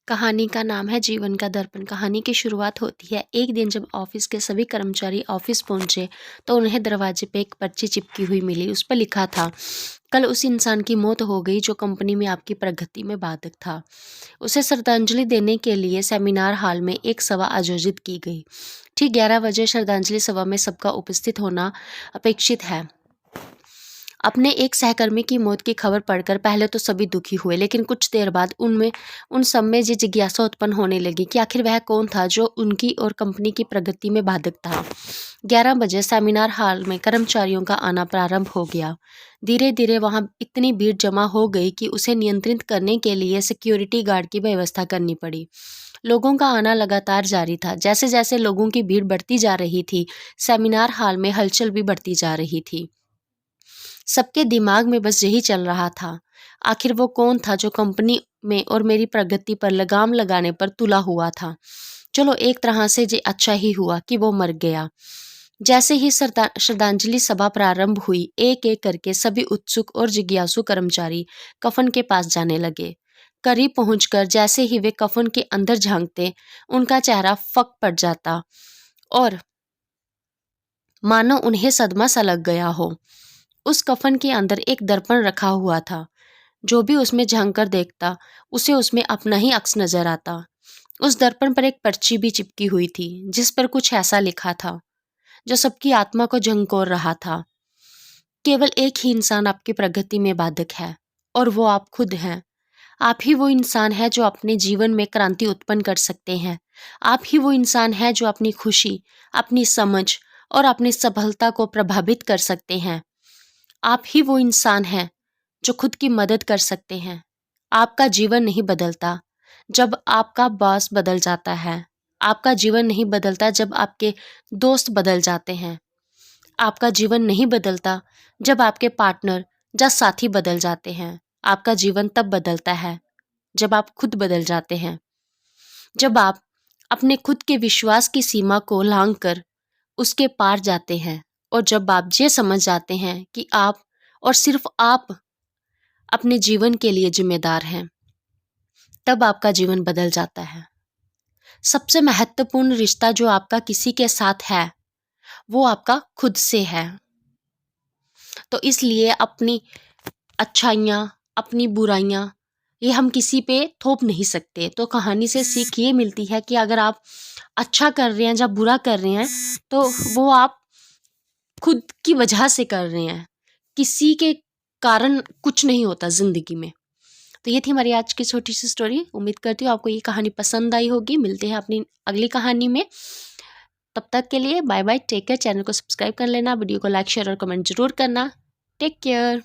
कहानी का नाम है जीवन का दर्पण। कहानी की शुरुआत होती है एक दिन जब ऑफिस के सभी कर्मचारी ऑफिस पहुंचे तो उन्हें दरवाजे पे एक पर्ची चिपकी हुई मिली। उस पर लिखा था, कल उस इंसान की मौत हो गई जो कंपनी में आपकी प्रगति में बाधक था। उसे श्रद्धांजलि देने के लिए सेमिनार हॉल में एक सभा आयोजित की गई। ठीक 11 बजे श्रद्धांजलि सभा में सबका उपस्थित होना अपेक्षित है। अपने एक सहकर्मी की मौत की खबर पढ़कर पहले तो सभी दुखी हुए, लेकिन कुछ देर बाद उन सब में ये जिज्ञासा उत्पन्न होने लगी कि आखिर वह कौन था जो उनकी और कंपनी की प्रगति में बाधक था। 11 बजे सेमिनार हॉल में कर्मचारियों का आना प्रारंभ हो गया। धीरे धीरे वहां इतनी भीड़ जमा हो गई कि उसे नियंत्रित करने के लिए सिक्योरिटी गार्ड की व्यवस्था करनी पड़ी। लोगों का आना लगातार जारी था। जैसे जैसे लोगों की भीड़ बढ़ती जा रही थी, सेमिनार हॉल में हलचल भी बढ़ती जा रही थी। सबके दिमाग में बस यही चल रहा था, आखिर वो कौन था जो कंपनी में और मेरी प्रगति पर लगाम लगाने पर तुला हुआ था। चलो, एक तरह से ये अच्छा ही हुआ कि वो मर गया। जैसे ही श्रद्धांजलि सभा प्रारंभ हुई, एक एक करके सभी उत्सुक और जिज्ञासु कर्मचारी कफन के पास जाने लगे। करीब पहुंचकर जैसे ही वे कफन के अंदर झांकते, उनका चेहरा फक पड़ जाता और मानो उन्हें सदमा सा लग गया हो। उस कफन के अंदर एक दर्पण रखा हुआ था। जो भी उसमें झांक कर देखता, उसे उसमें अपना ही अक्स नजर आता। उस दर्पण पर एक पर्ची भी चिपकी हुई थी, जिस पर कुछ ऐसा लिखा था जो सबकी आत्मा को झंकोर रहा था। केवल एक ही इंसान आपकी प्रगति में बाधक है, और वो आप खुद हैं। आप ही वो इंसान है जो अपने जीवन में क्रांति उत्पन्न कर सकते हैं। आप ही वो इंसान है जो अपनी खुशी, अपनी समझ और अपनी सफलता को प्रभावित कर सकते हैं। आप ही वो इंसान हैं जो खुद की मदद कर सकते हैं। आपका जीवन नहीं बदलता जब आपका बॉस बदल जाता है। आपका जीवन नहीं बदलता जब आपके दोस्त बदल जाते हैं। आपका जीवन नहीं बदलता जब आपके पार्टनर या साथी बदल जाते हैं। आपका जीवन तब बदलता है जब आप खुद बदल जाते हैं। जब आप अपने खुद के विश्वास की सीमा को लांघकर उसके पार जाते हैं, और जब आप ये समझ जाते हैं कि आप और सिर्फ आप अपने जीवन के लिए जिम्मेदार हैं, तब आपका जीवन बदल जाता है। सबसे महत्वपूर्ण रिश्ता जो आपका किसी के साथ है, वो आपका खुद से है। तो इसलिए अपनी अच्छाइयाँ, अपनी बुराइयाँ, ये हम किसी पे थोप नहीं सकते। तो कहानी से सीख ये मिलती है कि अगर आप अच्छा कर रहे हैं या बुरा कर रहे हैं, तो वो आप खुद की वजह से कर रहे हैं। किसी के कारण कुछ नहीं होता जिंदगी में। तो ये थी हमारी आज की छोटी सी स्टोरी। उम्मीद करती हूँ आपको ये कहानी पसंद आई होगी। मिलते हैं अपनी अगली कहानी में। तब तक के लिए bye bye, take care. Channel को सब्सक्राइब कर लेना, वीडियो को लाइक शेयर और कमेंट जरूर करना। Take care.